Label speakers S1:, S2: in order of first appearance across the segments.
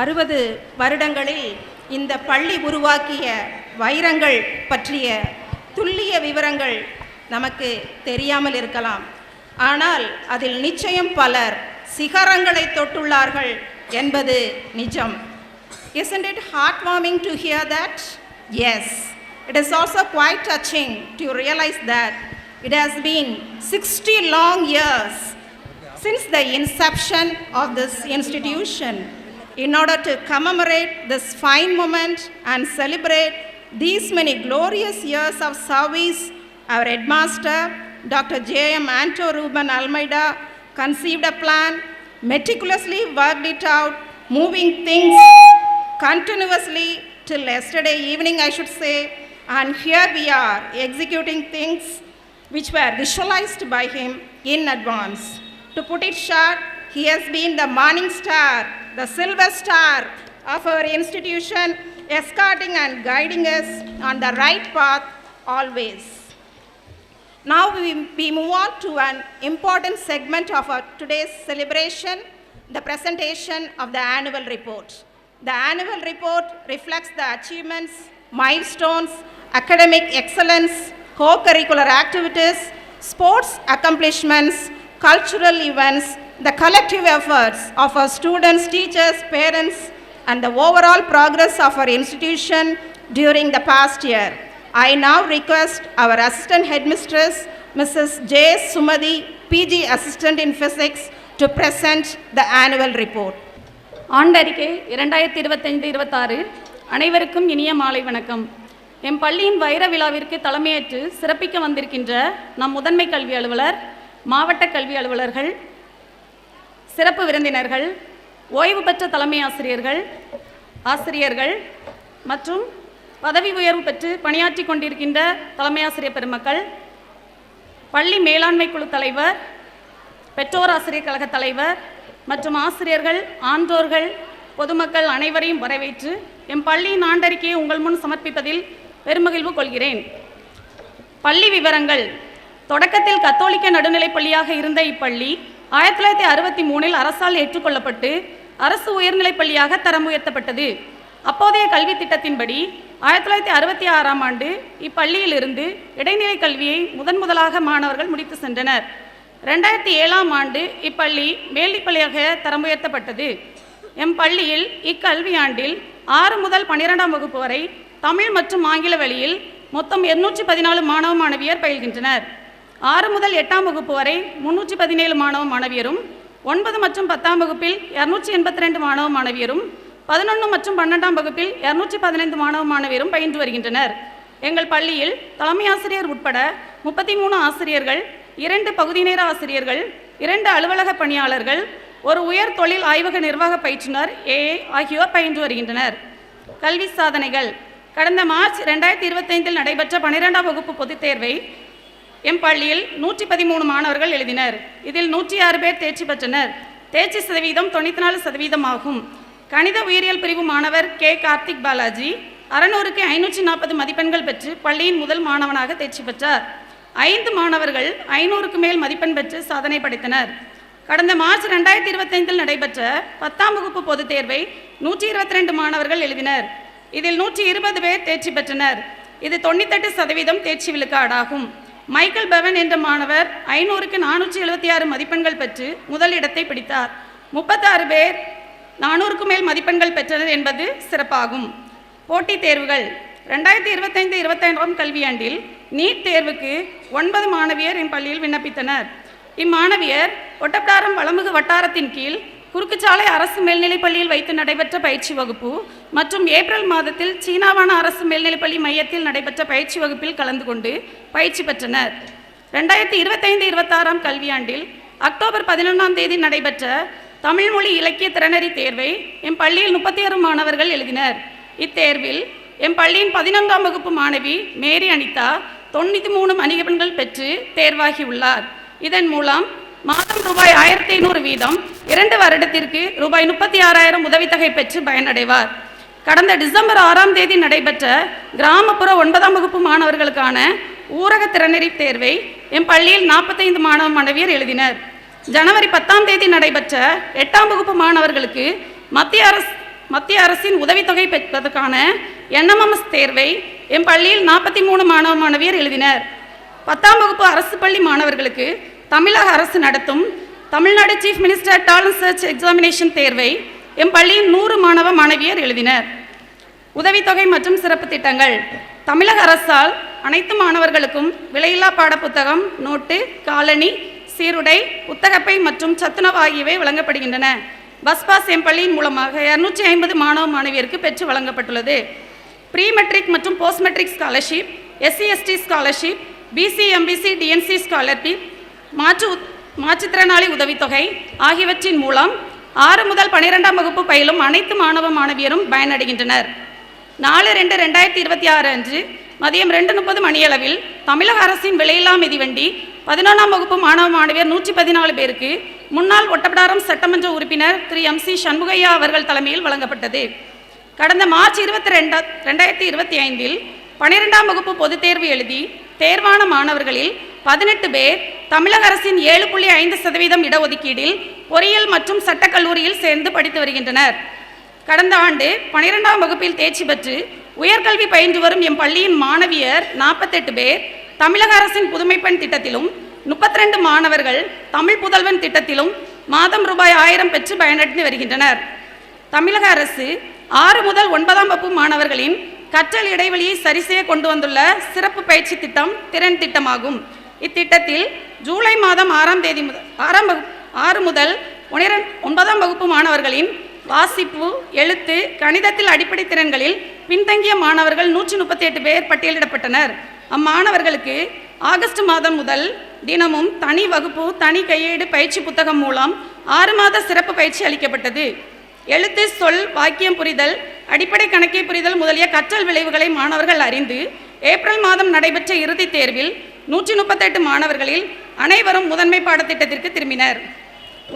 S1: 60 வருடங்களில் இந்த பள்ளி உருவாக்கிய வைரங்கள் பற்றிய துல்லிய விவரங்கள் நமக்கு தெரியாமல் இருக்கலாம். ஆனால் அதில் நிச்சயம் பலர் சிகரங்களை தொட்டுள்ளார்கள் என்பது நிஜம். Isn't it heartwarming to hear that? Yes. It is also quite touching to realize that it has been 60 long years since the inception of this institution. In order to commemorate this fine moment and celebrate these many glorious years of service, our headmaster, Dr. J.M. Anto Ruben Almeida, conceived a plan, meticulously worked it out, moving things continuously till yesterday evening, I should say, and here we are executing things which were visualized by him in advance. To put it short, he has been the morning star, the silver star of our institution, escorting and guiding us on the right path always. Now we move on to an important segment of our today's celebration, the presentation of the annual report. The annual report reflects the achievements, milestones, academic excellence, co-curricular activities, sports accomplishments, cultural events, the collective efforts of our students, teachers, parents, and the overall progress of our institution during the past year. I now request our Assistant Headmistress, Mrs. J. Sumadi, PG Assistant in Physics, to present the annual report.
S2: ஆண்டறிக்கை 2025-26 அனைவருக்கும் இனிய மாலை வணக்கம். M பள்ளியின் வைர விழாவிற்கு தலைமையேற்று சிறப்பிக்க வந்திருக்கின்ற நம் முதன்மை கல்வி அலுவலர், மாவட்ட கல்வி அலுவலர்கள், சிறப்பு விருந்தினர்கள், ஓய்வு பெற்ற தலைமை ஆசிரியர்கள் மற்றும் பதவி உயர்வு பெற்று பணியாற்றி கொண்டிருக்கின்ற தலைமை ஆசிரியர் பெருமக்கள், பள்ளி மேலாண்மை குழு தலைவர், பெற்றோர் ஆசிரியர் கழக தலைவர் மற்றும் ஆசிரியர்கள், ஆன்றோர்கள், பொதுமக்கள் அனைவரையும் வரவேற்று எம் பள்ளியின் ஆண்டறிக்கையை உங்கள் முன் சமர்ப்பிப்பதில் பெருமகிழ்வு கொள்கிறேன். பள்ளி விவரங்கள். தொடக்கத்தில் கத்தோலிக்க நடுநிலைப் பள்ளியாக இருந்த இப்பள்ளி 1963 அரசால் ஏற்றுக்கொள்ளப்பட்டு அரசு உயர்நிலைப் பள்ளியாக தரம் உயர்த்தப்பட்டது. அப்போதைய கல்வி திட்டத்தின்படி 1966ஆம் ஆண்டு இப்பள்ளியிலிருந்து இடைநிலை கல்வியை முதலாக மாணவர்கள் முடித்து சென்றனர். 2007ஆம் ஆண்டு இப்பள்ளி மேல்நிலைப்பள்ளியாக தரம் உயர்த்தப்பட்டது. எம் பள்ளியில் இக்கல்வியாண்டில் 6 முதல் 12ஆம் வகுப்பு வரை தமிழ் மற்றும் ஆங்கில வழியில் மொத்தம் 214 மாணவ மாணவியர் பயில்கின்றனர். 6 முதல் 8ஆம் வகுப்பு வரை 317 மாணவ மாணவியரும், 9 மற்றும் 10ஆம் வகுப்பில் 282 மாணவ மாணவியரும், 11 மற்றும் 12ஆம் வகுப்பில் 215 மாணவ மாணவியரும் பயின்று வருகின்றனர். எங்கள் பள்ளியில் தலைமை ஆசிரியர் உட்பட 33 ஆசிரியர்கள், 2 பகுதி நேர ஆசிரியர்கள், 2 அலுவலக பணியாளர்கள், ஒரு உயர் தொழில் ஆய்வக நிர்வாக பயிற்றுனர் ஆகியோர் பயின்று வருகின்றனர். கல்வி சாதனைகள். கடந்த மார்ச் 2025 நடைபெற்ற 12ஆம் வகுப்பு பொதுத் தேர்வை எம் பள்ளியில் 113 மாணவர்கள் எழுதினர். இதில் 106 பேர் தேர்ச்சி பெற்றனர். தேர்ச்சி சதவீதம் 94% ஆகும். கணித உயிரியல் பிரிவு மாணவர் கே. கார்த்திக் பாலாஜி 600க்கு 540 மதிப்பெண்கள் பெற்று பள்ளியின் முதல் மாணவனாக தேர்ச்சி பெற்றார். 5 மாணவர்கள் 500க்கு மேல் மதிப்பெண் பெற்று சாதனை படைத்தனர். கடந்த மார்ச் 2025 நடைபெற்ற 10ஆம் வகுப்பு பொதுத் தேர்வை 122 மாணவர்கள் எழுதினர். இதில் 120 பேர் தேர்ச்சி பெற்றனர். இது 98% தேர்ச்சி விழுக்காடாகும். மைக்கேல் பெவன் என்ற மாணவர் 500க்கு 476 மதிப்பெண்கள் பெற்று முதல் இடத்தை பிடித்தார். 36 பேர் 400க்கு மேல் மதிப்பெண்கள் பெற்றனர் என்பது சிறப்பாகும். போட்டித் தேர்வுகள். 2025-26ஆம் கல்வியாண்டில் நீட் தேர்வுக்கு 9 மாணவியர் என் பள்ளியில் விண்ணப்பித்தனர். இம்மாணவியர் ஒட்டப்பிடாரம் வளமுகு வட்டாரத்தின் கீழ் குறுக்குச்சாலை அரசு மேல்நிலைப் பள்ளியில் வைத்து நடைபெற்ற பயிற்சி வகுப்பு மற்றும் ஏப்ரல் மாதத்தில் சீனாவான அரசு மேல்நிலைப்பள்ளி மையத்தில் நடைபெற்ற பயிற்சி வகுப்பில் கலந்து கொண்டு பயிற்சி பெற்றனர். 2025-26ஆம் கல்வியாண்டில் அக்டோபர் 11ஆம் தேதி நடைபெற்ற தமிழ் மொழி இலக்கிய திறனறி தேர்வை எம் பள்ளியில் 36 மாணவர்கள் எழுதினர். இத்தேர்வில் எம் பள்ளியின் 11ஆம் வகுப்பு மாணவி மேரி அனிதா 93 மதிப்பெண்கள் பெற்று தேர்வாகியுள்ளார். இதன் மூலம் மாதம் ரூபாய் 1500 வீதம் 2 வருடத்திற்கு ரூபாய் 36,000 உதவித்தொகை பெற்று பயனடைவார். கடந்த டிசம்பர் 6ஆம் தேதி நடைபெற்ற கிராமப்புற 9ஆம் வகுப்பு மாணவர்களுக்கான ஊரக திறனறி தேர்வை எம் பள்ளியில் 45 மாணவ மாணவியர் எழுதினர். ஜனவரி 10ஆம் தேதி நடைபெற்ற 8ஆம் வகுப்பு மாணவர்களுக்கு மத்திய அரசு மத்திய அரசின் உதவித்தொகை பெறுவதற்கான என்எம்எம்எஸ் தேர்வை என் பள்ளியில் 43 மாணவ மாணவியர் எழுதினர். 10ஆம் வகுப்பு அரசு பள்ளி மாணவர்களுக்கு தமிழக அரசு நடத்தும் Tamil Nadu chief minister talent search examination தேர்வை என் பள்ளியில் 100 மாணவ மாணவியர் எழுதினர். உதவித்தொகை மற்றும் சிறப்பு திட்டங்கள். தமிழக அரசால் அனைத்து மாணவர்களுக்கும் விலையில்லா பாடப்புத்தகம், நோட்டு, காலணி, சீருடை, புத்தகப்பை மற்றும் சத்துணவு ஆகியவை வழங்கப்படுகின்றன. பஸ் பாஸ் என் பள்ளியின் மூலமாக 250 மாணவ மாணவியருக்கு பெற்று வழங்கப்பட்டுள்ளது. ப்ரீ மெட்ரிக் மற்றும் post matric scholarship, SC/ST scholarship, BC MBC DNC scholarship, மாற்றுத்திறனாளி உதவித்தொகை ஆகியவற்றின் மூலம் 6 முதல் 12ஆம் வகுப்பு பயிலும் அனைத்து மாணவ மாணவியரும் பயனடைகின்றனர். 4/2/2026 அன்று மதியம் 2:30 மணியளவில் தமிழக அரசின் விலையில்லா மிதிவண்டி 11ஆம் வகுப்பு மாணவ மாணவியர் 114 பேருக்கு முன்னாள் ஒட்டப்பிடாரம் சட்டமன்ற உறுப்பினர் திரு MC சண்முகையா அவர்கள் தலைமையில் வழங்கப்பட்டது. கடந்த மார்ச் 22, 2025 12ஆம் வகுப்பு பொதுத் தேர்வு எழுதி தேர்வான மாணவர்களில் 18 பேர் தமிழக அரசின் 7.5% இடஒதுக்கீடில் பொறியியல் மற்றும் சட்டக்கல்லூரியில் சேர்ந்து படித்து வருகின்றனர். கடந்த ஆண்டு 12ஆம் வகுப்பில் தேர்ச்சி பெற்று உயர்கல்வி பயின்று வரும் எம் பள்ளியின் மாணவியர் 48 பேர் தமிழக அரசின் புதுமைப்பெண் திட்டத்திலும் 32 மாணவர்கள் தமிழ் புதல்வன் திட்டத்திலும் மாதம் ரூபாய் 1000 பெற்று பயனடைந்து வருகின்றனர். தமிழக அரசு 6 முதல் 9ஆம் வகுப்பு மாணவர்களின் கற்றல் இடைவெளியை சரிசெய்ய கொண்டு வந்துள்ள சிறப்பு பயிற்சி திட்டம் திறன் திட்டமாகும். இத்திட்டத்தில் ஜூலை மாதம் 6 முதல் 9ஆம் வகுப்பு மாணவர்களின் வாசிப்பு, எழுத்து, கணிதத்தில் அடிப்படை திறன்களில் பின்தங்கிய மாணவர்கள் 138 பேர் பட்டியலிடப்பட்டனர். அம்மாணவர்களுக்கு ஆகஸ்ட் மாதம் முதல் தினமும் தனி வகுப்பு, தனி கையேடு பயிற்சி புத்தகம் மூலம் 6 மாத சிறப்பு பயிற்சி அளிக்கப்பட்டது. எழுத்து, சொல், வாக்கியம் புரிதல், அடிப்படை கணக்கை புரிதல் முதலிய கற்றல் விளைவுகளை மாணவர்கள் அறிந்து ஏப்ரல் மாதம் நடைபெற்ற இறுதித் தேர்வில் 138 மாணவர்களில் அனைவரும் முதன்மை பாடத்திட்டத்திற்கு திரும்பினர்.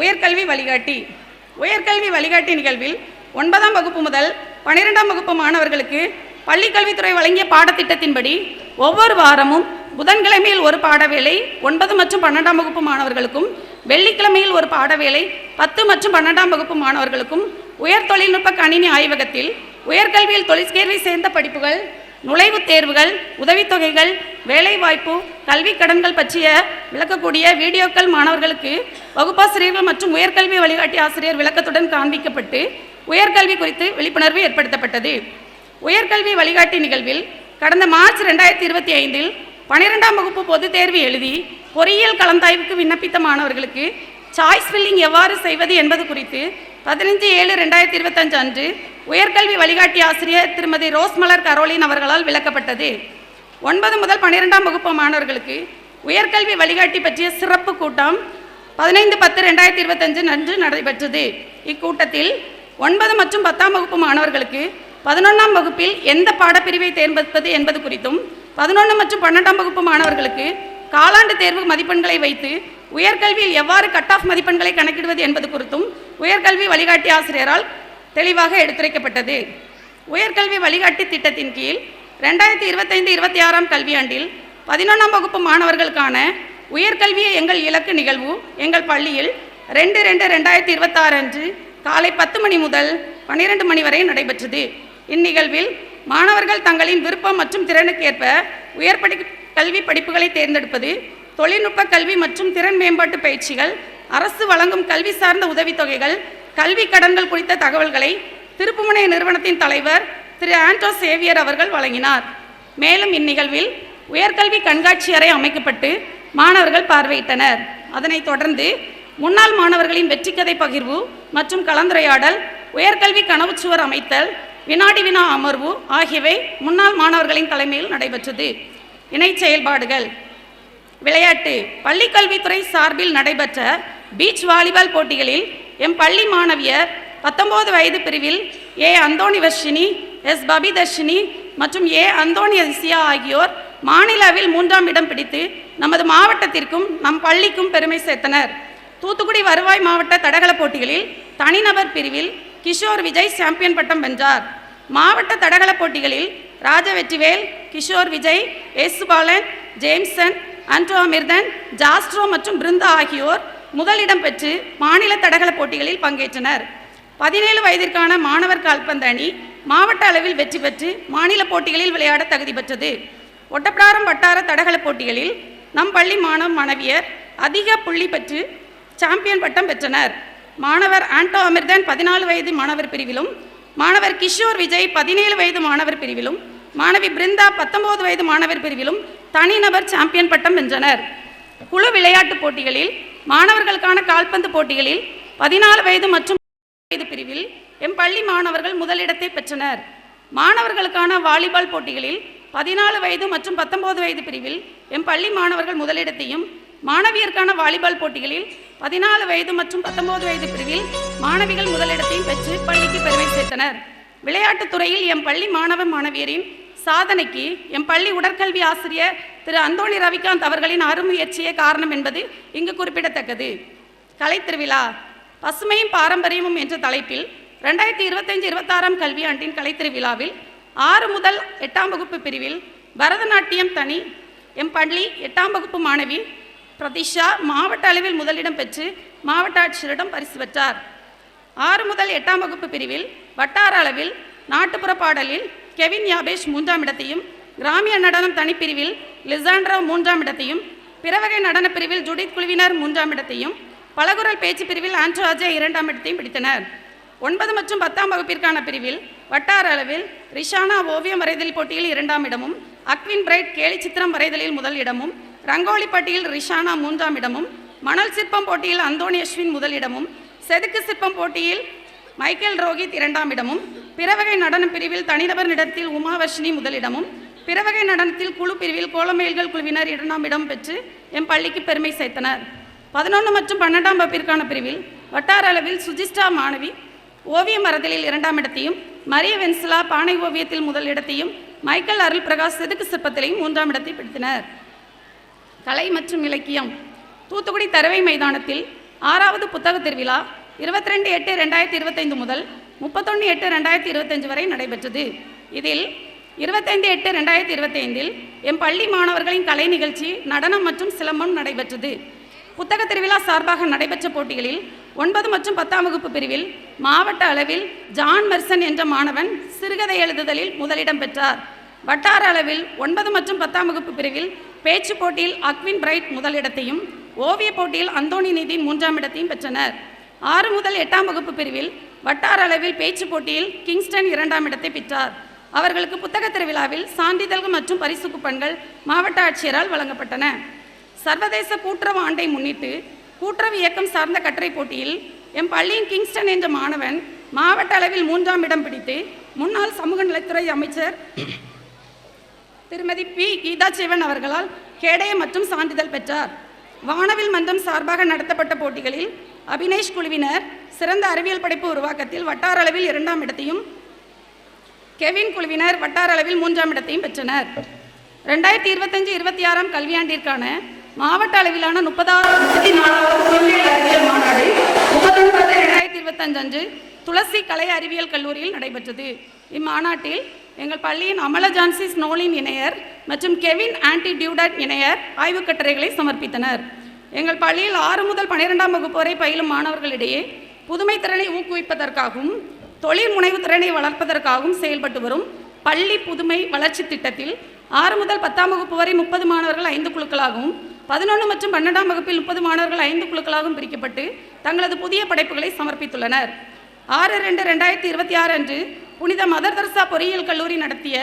S2: உயர்கல்வி வழிகாட்டி. உயர்கல்வி வழிகாட்டி நிகழ்வில் 9ஆம் வகுப்பு முதல் 12ஆம் வகுப்பு மாணவர்களுக்கு பள்ளிக்கல்வித்துறை வழங்கிய பாடத்திட்டத்தின்படி ஒவ்வொரு வாரமும் புதன்கிழமையில் ஒரு பாடவேளை 9 மற்றும் 12ஆம் வகுப்பு மாணவர்களுக்கும், வெள்ளிக்கிழமையில் ஒரு பாடவேளை 10 மற்றும் 12ஆம் வகுப்பு மாணவர்களுக்கும் உயர் தொழில்நுட்ப கணினி ஆய்வகத்தில் உயர்கல்வியில் தொழிற்கேர்வை சேர்ந்த படிப்புகள், நுழைவுத் தேர்வுகள், உதவித்தொகைகள், வேலைவாய்ப்பு, கல்வி கடன்கள் பற்றிய விளக்கக்கூடிய வீடியோக்கள் மாணவர்களுக்கு வகுப்பாசிரியர்கள் மற்றும் உயர்கல்வி வழிகாட்டி ஆசிரியர் விளக்கத்துடன் காண்பிக்கப்பட்டு உயர்கல்வி குறித்து விழிப்புணர்வு ஏற்படுத்தப்பட்டது. உயர்கல்வி வழிகாட்டி நிகழ்வில் கடந்த மார்ச் 2025 12ஆம் வகுப்பு பொதுத் தேர்வு எழுதி பொறியியல் கலந்தாய்வுக்கு விண்ணப்பித்த மாணவர்களுக்கு சாய்ஸ் ஃபில்லிங் எவ்வாறு செய்வது என்பது குறித்து 15/7/2025 அன்று உயர்கல்வி வழிகாட்டி ஆசிரியர் திருமதி ரோஸ்மலர் கரோலின் அவர்களால் விளக்கப்பட்டது. 9 முதல் 12ஆம் வகுப்பு மாணவர்களுக்கு உயர்கல்வி வழிகாட்டி பற்றிய சிறப்பு கூட்டம் 15/10/2025 அன்று நடைபெற்றது. இக்கூட்டத்தில் 9 மற்றும் 10ஆம் வகுப்பு மாணவர்களுக்கு 11ஆம் வகுப்பில் எந்த பாடப்பிரிவை தேர்ந்தெடுப்பது என்பது குறித்தும், 11 மற்றும் 12ஆம் வகுப்பு மாணவர்களுக்கு காலாண்டு தேர்வு மதிப்பெண்களை வைத்து உயர்கல்வியில் எவ்வாறு கட் ஆஃப் மதிப்பெண்களை கணக்கிடுவது என்பது குறித்தும் உயர்கல்வி வழிகாட்டி ஆசிரியரால் தெளிவாக எடுத்துரைக்கப்பட்டது. உயர்கல்வி வழிகாட்டி திட்டத்தின் கீழ் 2025-26ஆம் கல்வியாண்டில் 11ஆம் வகுப்பு மாணவர்களுக்கான உயர்கல்வியை எங்கள் இலக்கு நிகழ்வு எங்கள் பள்ளியில் 2/2/2026 அன்று காலை 10 மணி முதல் 12 மணி வரை நடைபெற்றது. இந்நிகழ்வில் மாணவர்கள் தங்களின் விருப்பம் மற்றும் திறனுக்கேற்ப கல்வி படிப்புகளை தேர்ந்தெடுப்பது, தொழில்நுட்ப கல்வி மற்றும் திறன் மேம்பாட்டு பயிற்சிகள், அரசு வழங்கும் கல்வி சார்ந்த உதவித்தொகைகள், கல்வி கடன்கள் குறித்த தகவல்களை திருப்புமுனை நிறுவனத்தின் தலைவர் திரு ஆண்டோ சேவியர் அவர்கள் வழங்கினார். மேலும் இந்நிகழ்வில் உயர்கல்வி கண்காட்சி அறை அமைக்கப்பட்டு மாணவர்கள் பார்வையிட்டனர். அதனைத் தொடர்ந்து முன்னாள் மாணவர்களின் வெற்றிக்கதை பகிர்வு மற்றும் கலந்துரையாடல், உயர்கல்வி கனவுச்சுவர் அமைத்தல், வினாடி வினா அமர்வு ஆகியவை முன்னாள் மாணவர்களின் தலைமையில் நடைபெற்றது. இணை செயல்பாடுகள். விளையாட்டு. பள்ளிக்கல்வித்துறை சார்பில் நடைபெற்ற பீச் வாலிபால் போட்டிகளில் எம் பள்ளி மாணவியர் 19 வயது பிரிவில் ஏ அந்தோணிவர்ஷினி, எஸ் பபிதர்ஷினி மற்றும் ஏ அந்தோணி அதிசியா ஆகியோர் மாநிலவில் 3ஆம் இடம் பிடித்து நமது மாவட்டத்திற்கும் நம் பள்ளிக்கும் பெருமை சேர்த்தனர். தூத்துக்குடி வருவாய் மாவட்ட தடகள போட்டிகளில் தனிநபர் பிரிவில் கிஷோர் விஜய் சாம்பியன் பட்டம் வென்றார். மாவட்ட தடகள போட்டிகளில் ராஜவெற்றிவேல், கிஷோர் விஜய், ஏசுபாலன், ஜேம்சன், ஆண்டோ அமிர்தன், ஜாஸ்ட்ரோ மற்றும் பிருந்தா ஆகியோர் முதலிடம் பெற்று மாநில தடகள போட்டிகளில் பங்கேற்றனர். 17 வயதிற்கான மாணவர் கால்பந்து அணி மாவட்ட அளவில் வெற்றி பெற்று மாநில போட்டிகளில் விளையாட தகுதி பெற்றது. ஒட்டப்பிடாரம் வட்டார தடகள போட்டிகளில் நம் பள்ளி மாணவ மாணவியர் அதிக புள்ளி பெற்று சாம்பியன் பட்டம் பெற்றனர். மாணவர் ஆண்டோ அமிர்தன் 14 வயது மாணவர் பிரிவிலும், மாணவர் கிஷோர் விஜய் 17 வயது மாணவர் பிரிவிலும், மாணவி பிருந்தா 19 வயது மாணவர் பிரிவிலும் தனிநபர் சாம்பியன் பட்டம் வென்றனர். குழு விளையாட்டுப் போட்டிகளில் மாணவர்களுக்கான கால்பந்து போட்டிகளில் 14 வயது மற்றும் வயது பிரிவில் எம் பள்ளி மாணவர்கள் முதலிடத்தை பெற்றனர். மாணவர்களுக்கான வாலிபால் போட்டிகளில் 14 வயது மற்றும் 19 வயது பிரிவில் எம் பள்ளி மாணவர்கள் முதலிடத்தையும், மாணவியருக்கான வாலிபால் போட்டிகளில் 14 வயது மற்றும் 19 வயது பிரிவில் மாணவிகள் முதலிடத்தையும் பெற்று பள்ளிக்கு பெருமை சேர்த்தனர். விளையாட்டுத் துறையில் எம் பள்ளி மாணவ மாணவியரின் சாதனைக்கு எம் பள்ளி உடற்கல்வி ஆசிரியர் திரு அந்தோணி ரவிகாந்த் அவர்களின் அருமுயற்சியே காரணம் என்பது இங்கு குறிப்பிடத்தக்கது. கலைத்திருவிழா பசுமையும் பாரம்பரியமும் என்ற தலைப்பில் 2025-26 கல்வியாண்டின் கலைத்திருவிழாவில் 6 முதல் 8ஆம் வகுப்பு பிரிவில் பரதநாட்டியம் தனி எம் பள்ளி 8ஆம் வகுப்பு மாணவி பிரதிஷா மாவட்ட அளவில் முதலிடம் பெற்று மாவட்ட ஆட்சியரிடம் பரிசு பெற்றார். 6 முதல் 8ஆம் வகுப்பு பிரிவில் வட்டார அளவில் நாட்டுப்புற பாடலில் கெவின் யாபேஷ் 3ஆம் இடத்தையும், கிராமிய நடனம் தனிப்பிரிவில் லிசாண்ட்ரோ 3ஆம் இடத்தையும், பிறவகை நடன பிரிவில் ஜுடித் குழுவினர் 3ஆம் இடத்தையும், பலகுரல் பேச்சு பிரிவில் ஆண்ட்ரோ அஜய் 2ஆம் இடத்தையும் பிடித்தனர். 9 மற்றும் 10ஆம் வகுப்பிற்கான பிரிவில் வட்டார அளவில் ரிஷானா ஓவியம் வரைதல் போட்டியில் 2ஆம் இடமும், அக்வின் பிரைட் கேலி சித்திரம் வரைதலில் முதல் இடமும், ரங்கோலி போட்டியில் ரிஷானா 3ஆம் இடமும், மணல் சிற்பம் போட்டியில் அந்தோணி அஸ்வின் முதலிடமும், செதுக்கு சிற்பம் போட்டியில் மைக்கேல் ரோஹித் 2ஆம் இடமும், பிறவகை நடன பிரிவில் தனிநபர் நடனத்தில் உமாவர்ஷினி முதலிடமும், பிறவகை நடனத்தில் குழு பிரிவில் கோலமயில்கள் குழுவினர் 2ஆம் இடம் பெற்று எம் பள்ளிக்கு பெருமை சேர்த்தனர். 11 மற்றும் 12ஆம் வகுப்பிற்கான பிரிவில் வட்டார அளவில் சுஜிஸ்டா மாணவி ஓவியம் வரைதலில் 2ஆம் இடத்தையும், மரிய வென்சிலா பானை ஓவியத்தில் முதல் இடத்தையும், மைக்கேல் அருள் பிரகாஷ் செதுக்கு சிற்பத்திலையும் 3ஆம் இடத்தை பிடித்தனர். கலை மற்றும் இலக்கியம் தூத்துக்குடி தரவை மைதானத்தில் 6வது புத்தக திருவிழா 22/8/2025 முதல் 31/8/2025 வரை நடைபெற்றது. இதில் 25/8/2025 எம் பள்ளி மாணவர்களின் கலை நிகழ்ச்சி, நடனம் மற்றும் சிலம்பம் நடைபெற்றது. புத்தக திருவிழா சார்பாக நடைபெற்ற போட்டிகளில் 9 மற்றும் 10ஆம் வகுப்பு பிரிவில் மாவட்ட அளவில் ஜான் மெர்சன் என்ற மாணவன் சிறுகதை எழுதுதலில் முதலிடம் பெற்றார். வட்டார அளவில் 9 மற்றும் 10ஆம் வகுப்பு பிரிவில் பேச்சு போட்டியில் அக்வின் பிரைட் முதலிடத்தையும், ஓவிய போட்டியில் அந்தோணி நிதி 3ஆம் இடத்தையும் பெற்றனர். 6 முதல் 8ஆம் வகுப்பு பிரிவில் வட்டார அளவில் பேச்சு போட்டியில் கிங்ஸ்டன் 2ஆம் இடத்தை பெற்றார். அவர்களுக்கு புத்தக திருவிழாவில் சான்றிதழ்கள் மற்றும் பரிசு கூப்பன்கள் மாவட்ட ஆட்சியரால் வழங்கப்பட்டன. சர்வதேச கூட்டுறவு ஆண்டை முன்னிட்டு கூட்டுறவு இயக்கம் சார்ந்த கட்டுரை போட்டியில் எம் பள்ளியின் கிங்ஸ்டன் என்ற மாணவன் மாவட்ட அளவில் 3ஆம் இடம் பிடித்து முன்னாள் சமூக நலத்துறை அமைச்சர் திருமதி பி கீதா சிவன் அவர்களால் கேடயம் மற்றும் சான்றிதழ் பெற்றார். வானவில் மன்றம் சார்பாக நடத்தப்பட்ட போட்டிகளில் அபினேஷ் குழுவினர் சிறந்த அறிவியல் படைப்பு உருவாக்கத்தில் வட்டார அளவில் 2ஆம் இடத்தையும், கெவின் குழுவினர் வட்டார அளவில் 3ஆம் இடத்தையும் பெற்றனர். 2025-26 கல்வியாண்டிற்கான மாவட்ட அளவிலான 34வது அறிவியல் மாநாடு 31/10/2025 அன்று துளசி கலை அறிவியல் கல்லூரியில் நடைபெற்றது. இம்மாநாட்டில் எங்கள் பள்ளியின் அமல ஜான்சி ஸ்னோலின் இணையர் மற்றும் கெவின் ஆன்டி டியூடட் இணையர் ஆய்வுக் கட்டுரைகளை சமர்ப்பித்தனர். எங்கள் பள்ளியில் 6 முதல் 12ஆம் வகுப்பு வரை பயிலும் மாணவர்களிடையே புதுமை திறனை ஊக்குவிப்பதற்காகவும் தொழில் முனைவு திறனை வளர்ப்பதற்காகவும் செயல்பட்டு வரும் பள்ளி புதுமை வளர்ச்சி திட்டத்தில் 6 முதல் 10ஆம் வகுப்பு வரை 30 மாணவர்கள் 5 குழுக்களாகவும், 11 மற்றும் 12ஆம் வகுப்பில் 30 மாணவர்கள் 5 குழுக்களாகவும் பிரிக்கப்பட்டு தங்களது புதிய படைப்புகளை சமர்ப்பித்துள்ளனர். 6/2/2026 அன்று புனித மதர் தெரசா பொறியியல் கல்லூரி நடத்திய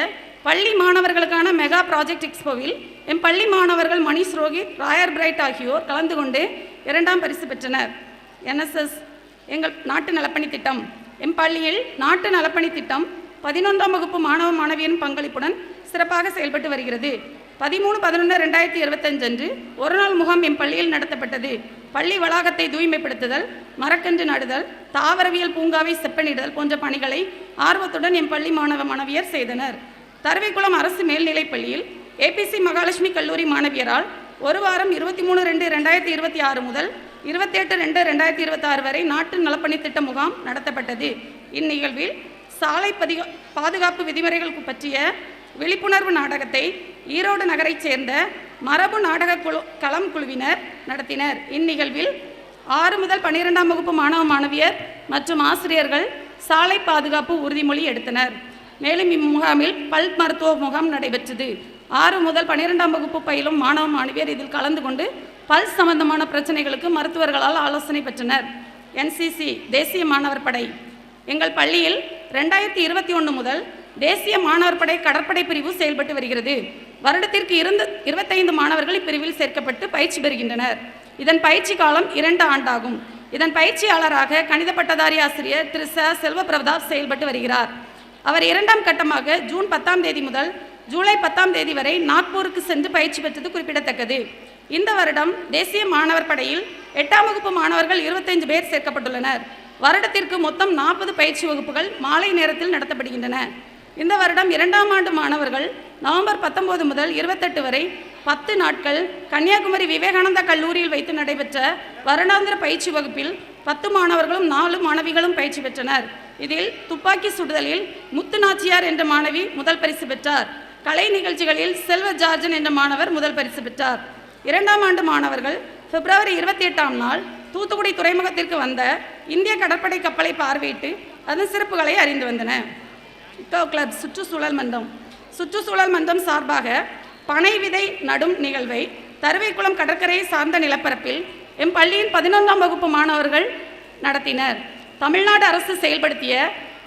S2: பள்ளி மாணவர்களுக்கான மெகா ப்ராஜெக்ட் எக்ஸ்போவில் எம் பள்ளி மாணவர்கள் மணிஷ் ரோஹித், ராயர் பிரைட் ஆகியோர் கலந்து கொண்டு 2ஆம் பரிசு பெற்றனர். NSS எங்கள் நாட்டு நலப்பணி திட்டம் எம் பள்ளியில் நாட்டு நலப்பணி திட்டம் 11ஆம் வகுப்பு மாணவ மாணவியின் பங்களிப்புடன் சிறப்பாக செயல்பட்டு வருகிறது. 13/11/2025 அன்று ஒருநாள் முகாம் எம் பள்ளியில் நடத்தப்பட்டது. பள்ளி வளாகத்தை தூய்மைப்படுத்துதல், மரக்கன்று நடுதல், தாவரவியல் பூங்காவை செப்பனிடுதல் போன்ற பணிகளை ஆர்வத்துடன் எம் பள்ளி மாணவ மாணவியர் செய்தனர். தருவைக்குளம் அரசு மேல்நிலைப் பள்ளியில் APC மகாலட்சுமி கல்லூரி மாணவியரால் ஒரு வாரம் 23/2/2026 முதல் 28/2/2026 வரை நாட்டு நலப்பணி திட்ட முகாம் நடத்தப்பட்டது. இந்நிகழ்வில் சாலை பாதுகாப்பு விதிமுறைகள் பற்றிய விழிப்புணர்வு நாடகத்தை ஈரோடு நகரைச் சேர்ந்த மரபு நாடக களம் குழுவினர் நடத்தினர். இந்நிகழ்வில் 6 முதல் 12ஆம் வகுப்பு மாணவ மாணவியர் மற்றும் ஆசிரியர்கள் சாலை பாதுகாப்பு உறுதிமொழி எடுத்தனர். மேலும் இம்முகாமில் பல் மருத்துவ முகாம் நடைபெற்றது. 6 முதல் 12ஆம் வகுப்பு பயிலும் மாணவ மாணவியர் இதில் கலந்து கொண்டு பல் சம்பந்தமான பிரச்சனைகளுக்கு மருத்துவர்களால் ஆலோசனை பெற்றனர். NCC தேசிய மாணவர் படை. எங்கள் பள்ளியில் 2021 முதல் தேசிய மாணவர் படை கடற்படை பிரிவு செயல்பட்டு வருகிறது. வருடத்திற்கு 25 மாணவர்கள் இப்பிரிவில் சேர்க்கப்பட்டு பயிற்சி பெறுகின்றனர். இதன் பயிற்சி காலம் 2 ஆண்டாகும். இதன் பயிற்சியாளராக கணித பட்டதாரி ஆசிரியர் திரு செல்வபிரதாப் செயல்பட்டு வருகிறார். அவர் 2ஆம் கட்டமாக ஜூன் 10ஆம் தேதி முதல் ஜூலை 10ஆம் தேதி வரை நாக்பூருக்கு சென்று பயிற்சி பெற்றது குறிப்பிடத்தக்கது. இந்த வருடம் தேசிய மாணவர் படையில் 8ஆம் வகுப்பு மாணவர்கள் 25 பேர் சேர்க்கப்பட்டுள்ளனர். வருடத்திற்கு மொத்தம் 40 பயிற்சி வகுப்புகள் மாலை நேரத்தில் நடத்தப்படுகின்றன. இந்த வருடம் 2ஆம் ஆண்டு மாணவர்கள் நவம்பர் 19 முதல் 28 வரை 10 நாட்கள் கன்னியாகுமரி விவேகானந்தா கல்லூரியில் வைத்து நடைபெற்ற வருடாந்திர பயிற்சி வகுப்பில் 10 மாணவர்களும் 4 மாணவிகளும் பயிற்சி பெற்றனர். இதில் துப்பாக்கி சுடுதலில் முத்து நாச்சியார் என்ற மாணவி முதல் பரிசு பெற்றார். கலை நிகழ்ச்சிகளில் செல்வ ஜார்ஜன் என்ற மாணவர் முதல் பரிசு பெற்றார். 2ஆம் ஆண்டு மாணவர்கள் பிப்ரவரி 28ஆம் நாள் தூத்துக்குடி துறைமுகத்திற்கு வந்த இந்திய கடற்படை கப்பலை பார்வையிட்டு அதன் சிறப்புகளை அறிந்து வந்தன. இக்கோ கிளப் சுற்றுச்சூழல் மன்றம் சார்பாக பனை விதை நடும் நிகழ்வை தருவைக்குளம் கடற்கரையை சார்ந்த நிலப்பரப்பில் எம் பள்ளியின் 11ஆம் வகுப்பு மாணவர்கள் நடத்தினர். தமிழ்நாடு அரசு செயல்படுத்திய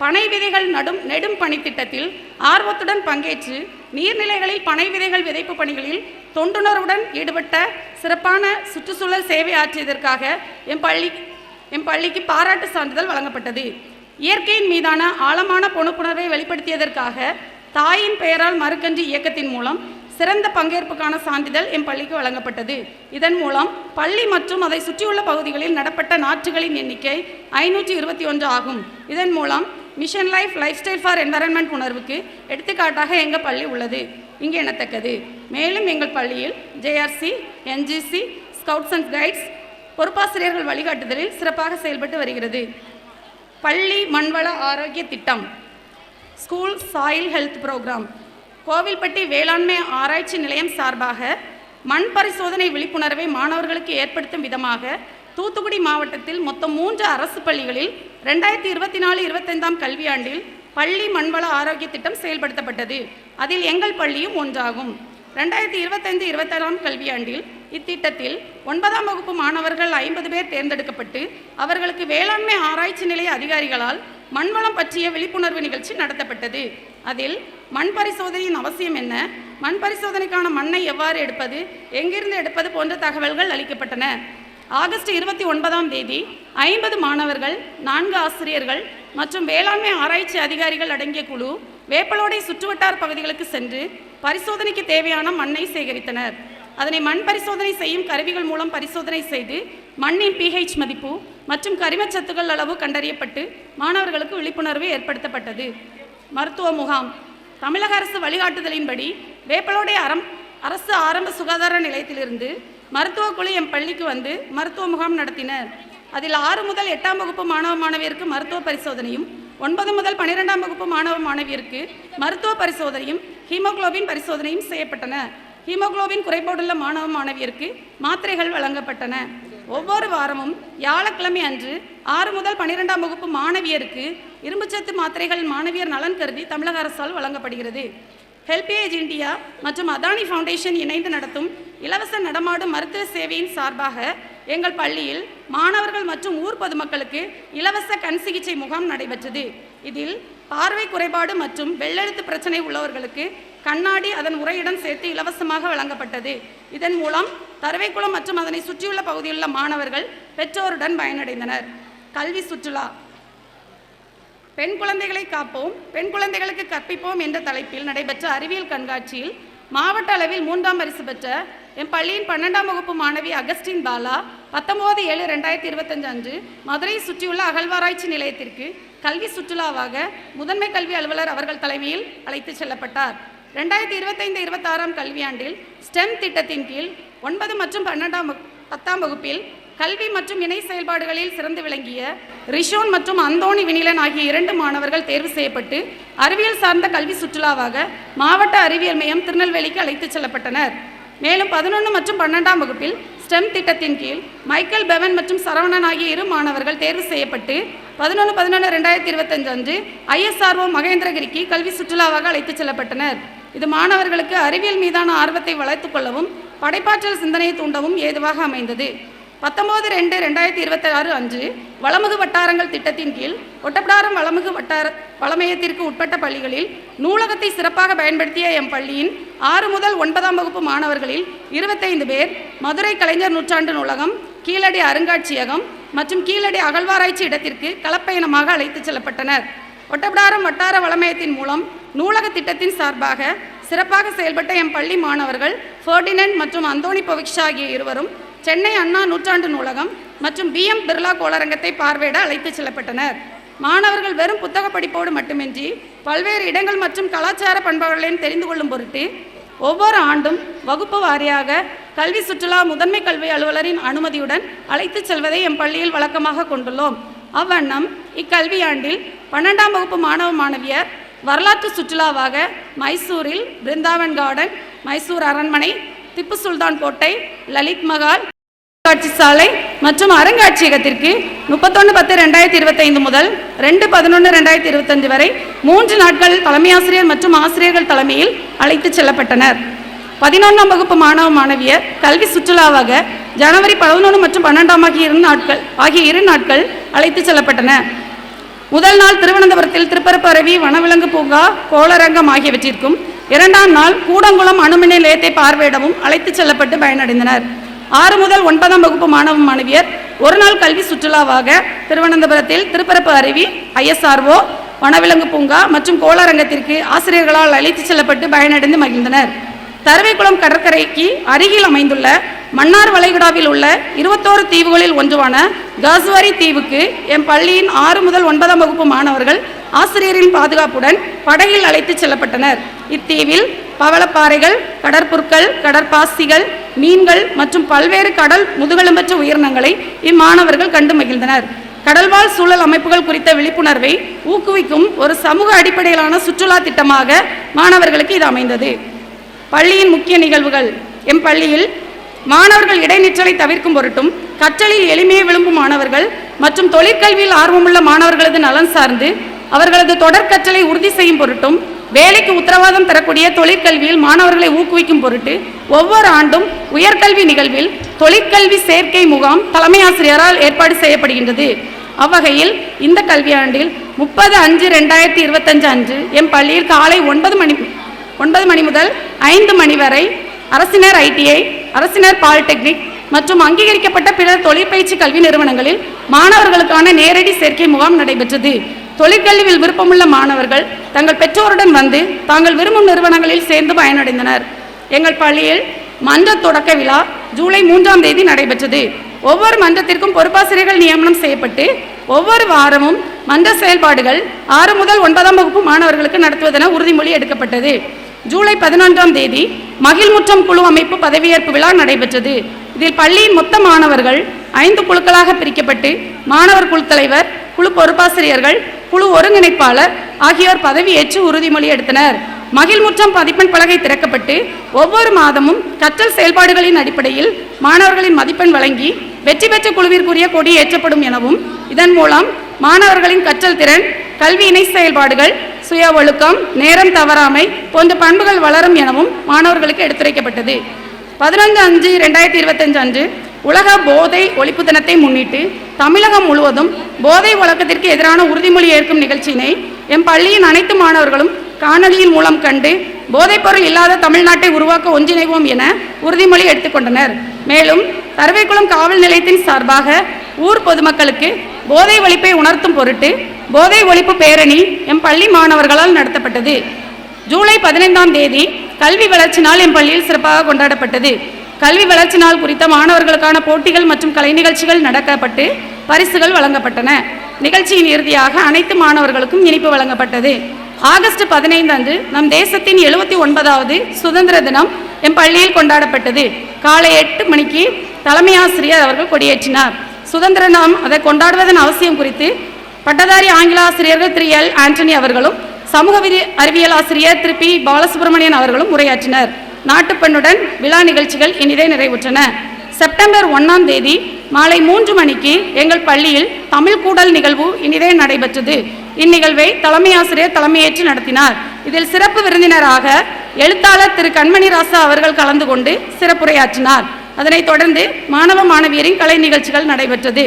S2: பனை விதைகள் நெடும் பணித்திட்டத்தில் ஆர்வத்துடன் பங்கேற்று நீர்நிலைகளில் பனை விதைகள் விதைப்பு பணிகளில் தொண்டுணர்வுடன் ஈடுபட்ட சிறப்பான சுற்றுச்சூழல் சேவை ஆற்றியதற்காக எம் பள்ளிக்கு பாராட்டு சான்றிதழ் வழங்கப்பட்டது. இயற்கையின் மீதான ஆழமான பொறுப்புணர்வை வெளிப்படுத்தியதற்காக தாயின் பெயரால் மறுக்கன்றி இயக்கத்தின் மூலம் சிறந்த பங்கேற்புக்கான சான்றிதழ் எம் பள்ளிக்கு வழங்கப்பட்டது. இதன் மூலம் பள்ளி மற்றும் அதை சுற்றியுள்ள பகுதிகளில் நடப்பட்ட நாற்றுகளின் எண்ணிக்கை 521 ஆகும். இதன் மூலம் mission life style for environment உணர்வுக்கு எடுத்துக்காட்டாக எங்கள் பள்ளி உள்ளது இங்கே எண்ணத்தக்கது. மேலும் எங்கள் பள்ளியில் JRC, NGC, scouts and guides பொறுப்பாசிரியர்கள் வழிகாட்டுதலில் சிறப்பாக செயல்பட்டு வருகிறது. பள்ளி மண்வள ஆரோக்கிய திட்டம், school soil health program. Kovilpatti வேளாண்மை ஆராய்ச்சி நிலையம் சார்பாக மண் பரிசோதனை விழிப்புணர்வை மாணவர்களுக்கு ஏற்படுத்தும் விதமாக தூத்துக்குடி மாவட்டத்தில் மொத்தம் 3 அரசு பள்ளிகளில் 2024-25ஆம் கல்வியாண்டில் பள்ளி மண்வள ஆரோக்கிய திட்டம் செயல்படுத்தப்பட்டது. அதில் எங்கள் பள்ளியும் ஒன்றாகும். 2025-26ஆம் கல்வியாண்டில் இத்திட்டத்தில் 9ஆம் வகுப்பு மாணவர்கள் 50 பேர் தேர்ந்தெடுக்கப்பட்டு அவர்களுக்கு வேளாண்மை ஆராய்ச்சி நிலைய அதிகாரிகளால் மண்வளம் பற்றிய விழிப்புணர்வு நிகழ்ச்சி நடத்தப்பட்டது. அதில் மண் பரிசோதனையின் அவசியம் என்ன, மண் பரிசோதனைக்கான மண்ணை எவ்வாறு எடுப்பது, எங்கிருந்து எடுப்பது போன்ற தகவல்கள் அளிக்கப்பட்டன. ஆகஸ்ட் 29ஆம் தேதி 50 மாணவர்கள், 4 ஆசிரியர்கள் மற்றும் வேளாண்மை ஆராய்ச்சி அதிகாரிகள் அடங்கிய குழு வேப்பலோடை சுற்றுவட்டார பகுதிகளுக்கு சென்று பரிசோதனைக்கு தேவையான மண்ணை சேகரித்தனர். அதனை மண் பரிசோதனை செய்யும் கருவிகள் மூலம் பரிசோதனை செய்து மண்ணின் pH மதிப்பு மற்றும் கரிமச்சத்துக்கள் அளவு கண்டறியப்பட்டு மாணவர்களுக்கு விழிப்புணர்வு ஏற்படுத்தப்பட்டது. மருத்துவ முகாம். தமிழக அரசு வழிகாட்டுதலின்படி வேப்பலோடை அரசு ஆரம்ப சுகாதார நிலையத்திலிருந்து மருத்துவ குழு எம் பள்ளிக்கு வந்து மருத்துவ முகாம் நடத்தினர். அதில் 6 முதல் 8ஆம் வகுப்பு மாணவ மாணவியருக்கு மருத்துவ பரிசோதனையும் 9 முதல் 12ஆம் வகுப்பு மாணவ மாணவியருக்கு மருத்துவ பரிசோதனையும் ஹீமோகுளோபின் பரிசோதனையும் செய்யப்பட்டன. ஹீமோகுளோபின் குறைபாடுள்ள மாணவ மாணவியருக்கு மாத்திரைகள் வழங்கப்பட்டன. ஒவ்வொரு வாரமும் வியாழக்கிழமை அன்று 6 முதல் 12ஆம் வகுப்பு மாணவியருக்கு இரும்புச்சத்து மாத்திரைகள் மாணவியர் நலன் கருதி தமிழக அரசால் வழங்கப்படுகிறது. ஹெல்பேஜ் இந்தியா மற்றும் அதானி ஃபவுண்டேஷன் இணைந்து நடத்தும் இலவச நடமாடும் மருத்துவ சேவையின் சார்பாக எங்கள் பள்ளியில் மாணவர்கள் மற்றும் ஊர் பொதுமக்களுக்கு இலவச கண் சிகிச்சை முகாம் நடைபெற்றது. இதில் பார்வை குறைபாடு மற்றும் வெள்ளெழுத்து பிரச்சனை உள்ளவர்களுக்கு கண்ணாடி அதன் உரையுடன் சேர்த்து இலவசமாக வழங்கப்பட்டது. இதன் மூலம் தருவைக்குளம் மற்றும் அதனை சுற்றியுள்ள பகுதியிலுள்ள மாணவர்கள் பெற்றோருடன் பயனடைந்தனர். கல்வி சுற்றுலா. பெண் குழந்தைகளை காப்போம், பெண் குழந்தைகளுக்கு கற்பிப்போம் என்ற தலைப்பில் நடைபெற்ற அறிவியல் கண்காட்சியில் மாவட்ட அளவில் 3ஆம் பரிசு பெற்ற என் பள்ளியின் 12ஆம் வகுப்பு மாணவி அகஸ்டின் பாலா 19/7/2025 அன்று மதுரை சுற்றியுள்ள அகழ்வாராய்ச்சி நிலையத்திற்கு கல்வி சுற்றுலாவாக முதன்மை கல்வி அலுவலர் அவர்கள் தலைமையில் அழைத்து செல்லப்பட்டார். 2025-26ஆம் கல்வியாண்டில் ஸ்டெம் திட்டத்தின் கீழ் 9 மற்றும் 10ஆம் வகுப்பில் கல்வி மற்றும் இணை செயல்பாடுகளில் சிறந்து விளங்கிய ரிஷோன் மற்றும் அந்தோணி வினிலன் ஆகிய 2 மாணவர்கள் தேர்வு செய்யப்பட்டு அறிவியல் சார்ந்த கல்வி சுற்றுலாவாக மாவட்ட அறிவியல் மையம் திருநெல்வேலிக்கு அழைத்து செல்லப்பட்டனர். மேலும் 11 மற்றும் 12ஆம் வகுப்பில் ஸ்டெம் திட்டத்தின் கீழ் மைக்கேல் பெவன் மற்றும் சரவணன் ஆகிய 2 மாணவர்கள் தேர்வு செய்யப்பட்டு 11/11/2025 அன்று ISRO மகேந்திரகிரிக்கு கல்வி சுற்றுலாவாக அழைத்துச் செல்லப்பட்டனர். இது மாணவர்களுக்கு அறிவியல் மீதான ஆர்வத்தை வளர்த்துக் கொள்ளவும் படைப்பாற்றல் சிந்தனையை தூண்டவும் ஏதுவாக அமைந்தது. 19/2/2026 அன்று வளமுகு வட்டாரங்கள் திட்டத்தின் கீழ் ஒட்டப்பிடாரம் வளமுகு வளமையத்திற்கு உட்பட்ட பள்ளிகளில் நூலகத்தை சிறப்பாக பயன்படுத்திய எம் பள்ளியின் 6 முதல் 9ஆம் வகுப்பு மாணவர்களில் 25 பேர் மதுரை கலைஞர் நூற்றாண்டு நூலகம், கீழடி அருங்காட்சியகம் மற்றும் கீழடி அகழ்வாராய்ச்சி இடத்திற்கு களப்பயணமாக அழைத்துச் செல்லப்பட்டனர். ஒட்டப்பிடாரம் வட்டார வளமையத்தின் மூலம் நூலக திட்டத்தின் சார்பாக சிறப்பாக செயல்பட்ட எம் பள்ளி மாணவர்கள் ஃபெர்டினண்ட் மற்றும் அந்தோனி பவிக்ஷா ஆகிய இருவரும் சென்னை அண்ணா நூற்றாண்டு நூலகம் மற்றும் BM பிர்லா கோளரங்கத்தை பார்வையிட அழைத்துச் செல்லப்பட்டனர். மாணவர்கள் வெறும் புத்தக படிப்போடு மட்டுமின்றி பல்வேறு இடங்கள் மற்றும் கலாச்சார பண்பாடுகளையும் தெரிந்து கொள்ளும் பொருட்டு ஒவ்வொரு ஆண்டும் வகுப்பு வாரியாக கல்வி சுற்றுலா முதன்மை கல்வி அலுவலரின் அனுமதியுடன் அழைத்துச் செல்வதை எம் பள்ளியில் வழக்கமாக கொண்டுள்ளோம். அவ்வண்ணம் இக்கல்வியாண்டில் 12ஆம் வகுப்பு மாணவ மாணவியர் வரலாற்று சுற்றுலாவாக மைசூரில் பிருந்தாவன் கார்டன், மைசூர் அரண்மனை, திப்பு சுல்தான் கோட்டை, லலித் மகால், காட்சி சாலை மற்றும் அருங்காட்சியகத்திற்கு 31/10/2025 முதல் 2/11/2025 வரை 3 நாட்கள் தலைமை ஆசிரியர் மற்றும் ஆசிரியர்கள் தலைமையில் அழைத்துச் செல்லப்பட்டனர். 11ஆம் வகுப்பு மாணவ மாணவியர் கல்வி சுற்றுலாவாக ஜனவரி 11 மற்றும் 12 ஆகிய 2 நாட்கள் அழைத்துச் செல்லப்பட்டன. முதல் நாள் திருவனந்தபுரத்தில் திருப்பரப்பு அருவி, வனவிலங்கு பூங்கா, கோளரங்கம் ஆகியவற்றிற்கும், 2ஆம் நாள் கூடங்குளம் அணுமின் நிலையத்தை பார்வையிடவும் அழைத்துச் செல்லப்பட்டு பயனடைந்தனர். 6 முதல் 9ஆம் வகுப்பு மாணவ மாணவியர் ஒரு நாள் கல்வி சுற்றுலாவாக திருவனந்தபுரத்தில் திருப்பரப்பு அருவி, ISRO, வனவிலங்கு பூங்கா மற்றும் கோளரங்கத்திற்கு ஆசிரியர்களால் அழைத்துச் செல்லப்பட்டு பயனடைந்து மகிழ்ந்தனர். தருவைக்குளம் கடற்கரைக்கு அருகில் அமைந்துள்ள மன்னார் வளைகுடாவில் உள்ள 21 தீவுகளில் ஒன்றுவான காஸ்வாரி தீவுக்கு எம் பள்ளியின் 6 முதல் 9ஆம் வகுப்பு மாணவர்கள் ஆசிரியரின் பாதுகாப்புடன் படகில் அழைத்துச் செல்லப்பட்டனர். இத்தீவில் பவளப்பாறைகள், கடற்புற்கள், கடற்பாசிகள், மீன்கள் மற்றும் பல்வேறு கடல் முதுகெலும்பற்ற உயிரினங்களை இம்மாணவர்கள் கண்டு மகிழ்ந்தனர். கடல்வாழ் சூழல் அமைப்புகள் குறித்த விழிப்புணர்வை ஊக்குவிக்கும் ஒரு சமூக அடிப்படையிலான சுற்றுலா திட்டமாக மாணவர்களுக்கு இது அமைந்தது. பள்ளியின் முக்கிய நிகழ்வுகள். எம் பள்ளியில் மாணவர்கள் இடைநிற்றலை தவிர்க்கும் பொருட்டும் கற்றலில் எளிமையை விரும்பும் மாணவர்கள் மற்றும் தொழிற்கல்வியில் ஆர்வமுள்ள மாணவர்களது நலன் சார்ந்து அவர்களது தொடர்கற்றலை உறுதி செய்யும் பொருட்டும் வேலைக்கு உத்தரவாதம் தரக்கூடிய தொழிற்கல்வியில் மாணவர்களை ஊக்குவிக்கும் பொருட்டு ஒவ்வொரு ஆண்டும் உயர்கல்வி நிகழ்வில் தொழிற்கல்வி சேர்க்கை முகாம் தலைமை ஆசிரியரால் ஏற்பாடு செய்யப்படுகின்றது. அவ்வகையில் இந்த கல்வியாண்டில் 30/5/2025 அன்று எம் பள்ளியில் காலை 9 மணி முதல் 5 மணி வரை அரசினர் ITI, அரசினர் பாலிடெக்னிக் மற்றும் அங்கீகரிக்கப்பட்ட பிற தொழிற்பயிற்சி கல்வி நிறுவனங்களில் மாணவர்களுக்கான நேரடி சேர்க்கை முகாம் நடைபெற்றது. தொழிற்கல்வியில் விருப்பமுள்ள மாணவர்கள் தங்கள் பெற்றோருடன் வந்து தாங்கள் விரும்பும் நிறுவனங்களில் சேர்ந்து பயனடைந்தனர். எங்கள் பள்ளியில் மன்ற தொடக்க விழா ஜூலை 3ஆம் தேதி நடைபெற்றது. ஒவ்வொரு மன்றத்திற்கும் பொறுப்பாசிரியர்கள் நியமனம் செய்யப்பட்டு ஒவ்வொரு வாரமும் மன்ற செயல்பாடுகள் 6 முதல் 9ஆம் வகுப்பு மாணவர்களுக்கு நடத்துவதென உறுதிமொழி எடுக்கப்பட்டது. ஜூலை 11ஆம் தேதி மகிழ்முற்றம் குழு அமைப்பு பதவியேற்பு விழா நடைபெற்றது. இதில் பள்ளியின் மொத்த மாணவர்கள் 5 குழுக்களாக பிரிக்கப்பட்டு மாணவர் குழு தலைவர், குழு பொறுப்பாசிரியர்கள், குழு ஒருங்கிணைப்பாளர் ஆகியோர் பதவியேற்று உறுதிமொழி எடுத்தனர். மகிழ்முற்றம் மதிப்பெண் பலகை திறக்கப்பட்டு ஒவ்வொரு மாதமும் கற்றல் செயல்பாடுகளின் அடிப்படையில் மாணவர்களின் மதிப்பெண் வழங்கி வெற்றி பெற்ற குழுவிற்குரிய கொடி ஏற்றப்படும் எனவும் இதன் மூலம் மாணவர்களின் கற்றல் திறன், கல்வி இணை செயல்பாடுகள், சுய ஒழுக்கம், நேரம் தவறாமை போன்ற பண்புகள் வளரும் எனவும் மாணவர்களுக்கு எடுத்துரைக்கப்பட்டது. 15/5/2025 அன்று உலக போதை ஒழிப்பு தினத்தை முன்னிட்டு தமிழகம் முழுவதும் போதை வழக்கத்திற்கு எதிரான உறுதிமொழி ஏற்கும் நிகழ்ச்சியினை எம் பள்ளியின் அனைத்து மாணவர்களும் காணொலியின் மூலம் கண்டு போதைப்பொருள் இல்லாத தமிழ்நாட்டை உருவாக்க ஒன்றிணைவோம் என உறுதிமொழி எடுத்துக்கொண்டனர். மேலும் தருவைக்குளம் காவல் நிலையத்தின் சார்பாக ஊர் பொதுமக்களுக்கு போதை ஒழிப்பை உணர்த்தும் பொருட்டு போதை ஒழிப்பு பேரணி எம் பள்ளி மாணவர்களால் நடத்தப்பட்டது. ஜூலை 15ஆம் தேதி கல்வி வளர்ச்சி நாள் எம் பள்ளியில் சிறப்பாக கொண்டாடப்பட்டது. கல்வி வளர்ச்சி நாள் குறித்த மாணவர்களுக்கான போட்டிகள் மற்றும் கலை நிகழ்ச்சிகள் நடக்கப்பட்டு பரிசுகள் வழங்கப்பட்டன. நிகழ்ச்சியின் இறுதியாக அனைத்து மாணவர்களுக்கும் இனிப்பு வழங்கப்பட்டது. ஆகஸ்ட் 15 அன்று நம் தேசத்தின் 79வது சுதந்திர தினம் எம் பள்ளியில் கொண்டாடப்பட்டது. காலை 8 மணிக்கு தலைமை ஆசிரியர் அவர்கள் கொடியேற்றினார். சுதந்திர தினம் அதை கொண்டாடுவதன் அவசியம் குறித்து பட்டதாரி ஆங்கில ஆசிரியர்கள் திரு L. ஆண்டனி அவர்களும் சமூக அறிவியல் ஆசிரியர் திரு P. பாலசுப்ரமணியன் அவர்களும் உரையாற்றினர். நாட்டுப்பண்ணுடன் விழா நிகழ்ச்சிகள் இனிதே நிறைவுற்றன. செப்டம்பர் 1ஆம் தேதி மாலை 3 மணிக்கு எங்கள் பள்ளியில் தமிழ் கூடல் நிகழ்வு இனிதே நடைபெற்றது. இந்நிகழ்வை தலைமை ஆசிரியர் தலைமையேற்று நடத்தினார். இதில் சிறப்பு விருந்தினராக எழுத்தாளர் திரு கண்மணிராசா அவர்கள் கலந்து கொண்டு சிறப்புரையாற்றினார். அதனைத் தொடர்ந்து மாணவ மாணவியரின் கலை நிகழ்ச்சிகள் நடைபெற்றது.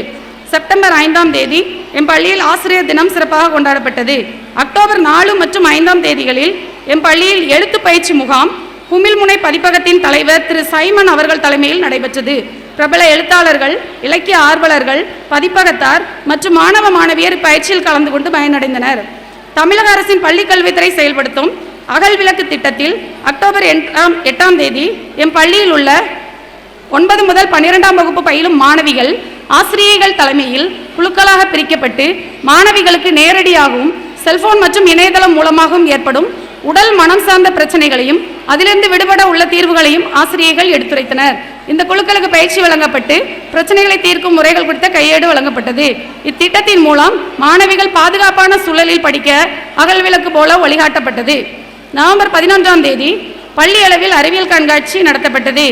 S2: செப்டம்பர் 5ஆம் தேதி எம் பள்ளியில் ஆசிரியர் தினம் சிறப்பாக கொண்டாடப்பட்டது. அக்டோபர் 4 மற்றும் 5ஆம் தேதிகளில் எம் பள்ளியில் எழுத்து பயிற்சி முகாம் குமிழ்முனை பதிப்பகத்தின் தலைவர் திரு சைமன் அவர்கள் தலைமையில் நடைபெற்றது. பிரபல எழுத்தாளர்கள், இலக்கிய ஆர்வலர்கள், பதிப்பகத்தார் மற்றும் மாணவ மாணவியர் பயிற்சியில் கலந்து கொண்டு பயனடைந்தனர். தமிழக அரசின் பள்ளிக் கல்வித்துறை செயல்படுத்தும் அகல் விளக்கு திட்டத்தில் அக்டோபர் 8ஆம் தேதி எம் பள்ளியில் உள்ள 9 முதல் 12ஆம் வகுப்பு பயிலும் மாணவிகள் ஆசிரியைகள் தலைமையில் குழுக்களாக பிரிக்கப்பட்டு மாணவிகளுக்கு நேரடியாகவும் செல்போன் மற்றும் இணையதளம் மூலமாகவும் ஏற்படும் உடல் மனம் சார்ந்த பிரச்சனைகளையும் அதிலிருந்து விடுபட உள்ள தீர்வுகளையும் ஆசிரியர்கள் எடுத்துரைத்தனர். இந்த குழுக்களுக்கு பயிற்சி வழங்கப்பட்டு பிரச்சனைகளை தீர்க்கும் முறைகள் குறித்த கையேடு வழங்கப்பட்டது. இத்திட்டத்தின் மூலம் மாணவிகள் பாதுகாப்பான சூழலில் படிக்க அகல் விளக்கு போல வழிகாட்டப்பட்டது. நவம்பர் 11ஆம் தேதி பள்ளி அளவில் அறிவியல் கண்காட்சி நடத்தப்பட்டது.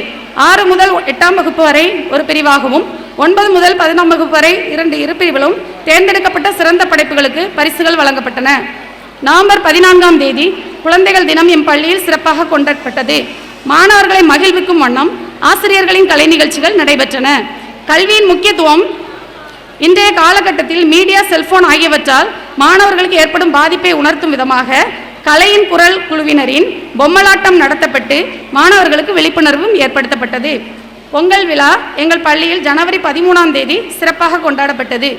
S2: 6 முதல் 8ஆம் வகுப்பு வரை ஒரு பிரிவாகவும் 9 முதல் 10ஆம் வகுப்பு வரை 2 இரு பிரிவிலும் தேர்ந்தெடுக்கப்பட்ட சிறந்த படைப்புகளுக்கு பரிசுகள் வழங்கப்பட்டன. நவம்பர் 14ஆம் தேதி குழந்தைகள் தினம் எம் பள்ளியில் சிறப்பாக கொண்டாடப்பட்டது. மாணவர்களை மகிழ்விக்கும் வண்ணம் ஆசிரியர்களின் கலை நிகழ்ச்சிகள் நடைபெற்றன. கல்வியின் முக்கியத்துவம் இன்றைய காலகட்டத்தில் மீடியா, செல்போன் ஆகியவற்றால் மாணவர்களுக்கு ஏற்படும் பாதிப்பை உணர்த்தும் விதமாக கலையின் குரல் குழுவினரின் பொம்மலாட்டம் நடத்தப்பட்டு மாணவர்களுக்கு விழிப்புணர்வும் ஏற்படுத்தப்பட்டது. பொங்கல் விழா எங்கள் பள்ளியில் ஜனவரி 13ஆம் தேதி சிறப்பாக கொண்டாடப்பட்டது.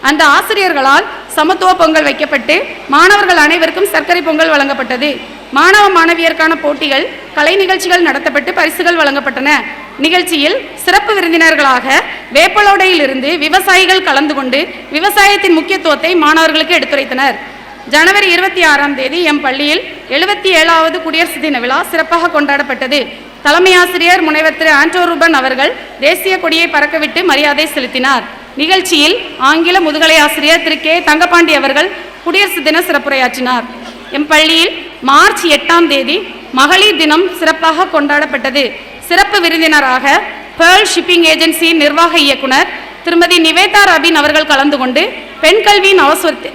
S2: அந்த ஆசிரியர்களால் சமத்துவ பொங்கல் வைக்கப்பட்டு மாணவர்கள் அனைவருக்கும் சர்க்கரை பொங்கல் வழங்கப்பட்டது. மாணவ மாணவியருக்கான போட்டிகள், கலை நிகழ்ச்சிகள் நடத்தப்பட்டு பரிசுகள் வழங்கப்பட்டன. நிகழ்ச்சியில் சிறப்பு விருந்தினர்களாக வேப்பலோடையிலிருந்து விவசாயிகள் கலந்து கொண்டு விவசாயத்தின் முக்கியத்துவத்தை மாணவர்களுக்கு எடுத்துரைத்தனர். ஜனவரி 26ஆம் தேதி எம் பள்ளியில் 77வது குடியரசு தின விழா சிறப்பாக கொண்டாடப்பட்டது. தலைமை ஆசிரியர் முனைவர் திரு ஆண்டோ ரூபன் அவர்கள் தேசிய கொடியை பறக்கவிட்டு மரியாதை செலுத்தினார். நிகழ்ச்சியில் ஆங்கில முதுகலை ஆசிரியர் திரு கே தங்கபாண்டி அவர்கள் குடியரசு தின சிறப்புரையாற்றினார். எம் பள்ளியில் மார்ச் 8ஆம் தேதி மகளிர் தினம் சிறப்பாக கொண்டாடப்பட்டது. சிறப்பு விருந்தினராக பேர்ல் ஷிப்பிங் ஏஜென்சியின் நிர்வாக இயக்குனர் திருமதி நிவேதா ரபின் அவர்கள் கலந்து கொண்டு பெண் கல்வியின்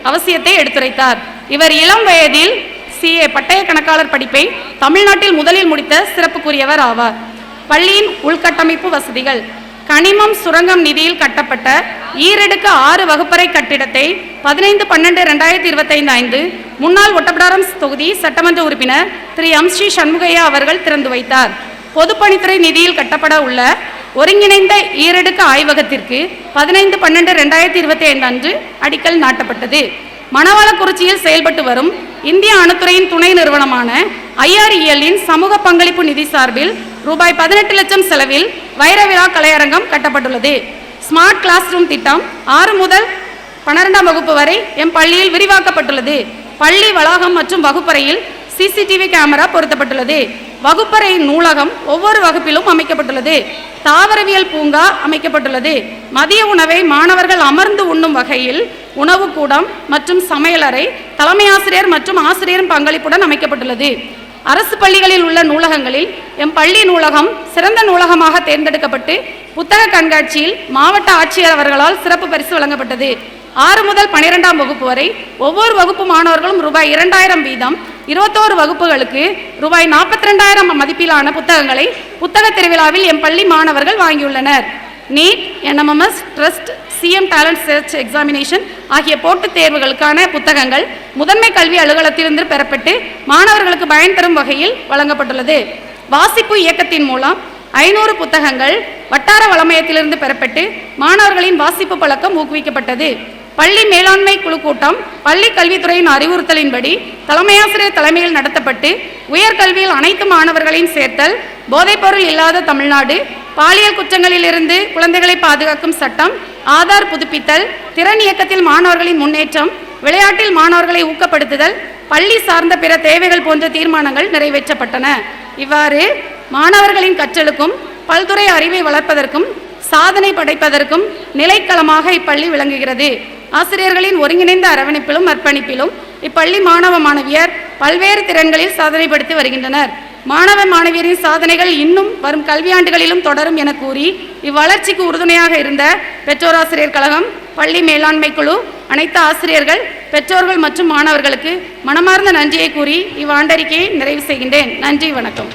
S2: அவசியத்தை எடுத்துரைத்தார். இவர் இளம் வயதில் CA பட்டய கணக்காளர் படிப்பை தமிழ்நாட்டில் முதலில் முடித்த சிறப்புக்குரியவர் ஆவார். பள்ளியின் உள்கட்டமைப்பு வசதிகள்: கனிமம் சுரங்கம் நிதியில் கட்டப்பட்ட ஈரடுக்கு 6 வகுப்பறை கட்டிடத்தை 15/12/2025 அன்று முன்னாள் ஒட்டப்பிடாரம் தொகுதி சட்டமன்ற உறுப்பினர் திரு எம்.ஸ்ரீ சண்முகையா அவர்கள் திறந்து வைத்தார். பொதுப்பணித்துறை நிதியில் கட்டப்பட உள்ள ஒருங்கிணைந்த ஈரடுக்கு ஆய்வகத்திற்கு 15/12/2025 அன்று அடிக்கல் நாட்டப்பட்டது. மணவாளக்குறிச்சியில் செயல்பட்டு வரும் இந்திய அணுத்துறையின் துணை நிறுவனமான IREL-இன் சமூக பங்களிப்பு நிதி சார்பில் ரூபாய் 18 லட்சம் செலவில் வைர விழா கலையரங்கம் கட்டப்பட்டுள்ளது. ஸ்மார்ட் கிளாஸ் ரூம் திட்டம் 6 முதல் 12ஆம் வகுப்பு வரை எம் பள்ளியில் விரிவாக்கப்பட்டுள்ளது. பள்ளி வளாகம் மற்றும் வகுப்பறையில் CCTV கேமரா பொருத்தப்பட்டுள்ளது. வகுப்பறை நூலகம் ஒவ்வொரு வகுப்பிலும் அமைக்கப்பட்டுள்ளது. தாவரவியல் பூங்கா அமைக்கப்பட்டுள்ளது. மதிய உணவை மாணவர்கள் அமர்ந்து உண்ணும் வகையில் உணவு கூடம் மற்றும் சமையலறை தலைமை ஆசிரியர் மற்றும் ஆசிரியரின் பங்களிப்புடன் அமைக்கப்பட்டுள்ளது. அரசு பள்ளிகளில் உள்ள நூலகங்களில் எம் பள்ளி நூலகம் சிறந்த நூலகமாக தேர்ந்தெடுக்கப்பட்டு புத்தக கண்காட்சியில் மாவட்ட ஆட்சியர் அவர்களால் சிறப்பு பரிசு வழங்கப்பட்டது. 6 முதல் 12ஆம் வகுப்பு வரை ஒவ்வொரு வகுப்பு மாணவர்களும் ரூபாய் 2000 வீதம் 21 வகுப்புகளுக்கு ரூபாய் 42,000 மதிப்பிலான புத்தகங்களை புத்தக திருவிழாவில் எம் பள்ளி மாணவர்கள் வாங்கியுள்ளனர். NEET, NMMS, trust, CM talent search examination ஆகிய போட்டித் தேர்வுகளுக்கான புத்தகங்கள் முதன்மை கல்வி அலுவலகத்திலிருந்து பெறப்பட்டு மாணவர்களுக்கு பயன் தரும் வகையில் வழங்கப்பட்டுள்ளது. வாசிப்பு இயக்கத்தின் மூலம் 500 புத்தகங்கள் வட்டார வளமையத்திலிருந்து பெறப்பட்டு மாணவர்களின் வாசிப்பு பழக்கம் ஊக்குவிக்கப்பட்டது. பள்ளி மேலாண்மை குழு கூட்டம் பள்ளி கல்வித்துறையின் அறிவுறுத்தலின்படி தலைமையாசிரியர் தலைமையில் நடத்தப்பட்டு உயர்கல்வியில் அனைத்து மாணவர்களையும் சேர்த்தல், போதைப்பொருள் இல்லாத தமிழ்நாடு, பாலியல் குற்றங்களிலிருந்து குழந்தைகளை பாதுகாக்கும் சட்டம், ஆதார் புதுப்பித்தல், திறன் இயக்கத்தில் மாணவர்களின் முன்னேற்றம், விளையாட்டில் மாணவர்களை ஊக்கப்படுத்துதல், பள்ளி சார்ந்த பிற தேவைகள் போன்ற தீர்மானங்கள் நிறைவேற்றப்பட்டன. இவ்வாறு மாணவர்களின் கற்றலுக்கும் பல்துறை அறிவை வளர்ப்பதற்கும் சாதனை படைப்பதற்கும் நிலைக்களமாக இப்பள்ளி விளங்குகிறது. ஆசிரியர்களின் ஒருங்கிணைந்த அரவணைப்பிலும் அர்ப்பணிப்பிலும் இப்பள்ளி மாணவ மாணவியர் பல்வேறு திறன்களில் சாதனைப்படுத்தி வருகின்றனர். மாணவ மாணவியரின் சாதனைகள் இன்னும் வரும் கல்வியாண்டுகளிலும் தொடரும் என கூறி இவ்வளர்ச்சிக்கு உறுதுணையாக இருந்த பெற்றோராசிரியர் கழகம், பள்ளி மேலாண்மை குழு, அனைத்து ஆசிரியர்கள், பெற்றோர்கள் மற்றும் மாணவர்களுக்கு மனமார்ந்த நன்றியை கூறி இவ்வாண்டறிக்கையை நிறைவு செய்கின்றேன். நன்றி, வணக்கம்.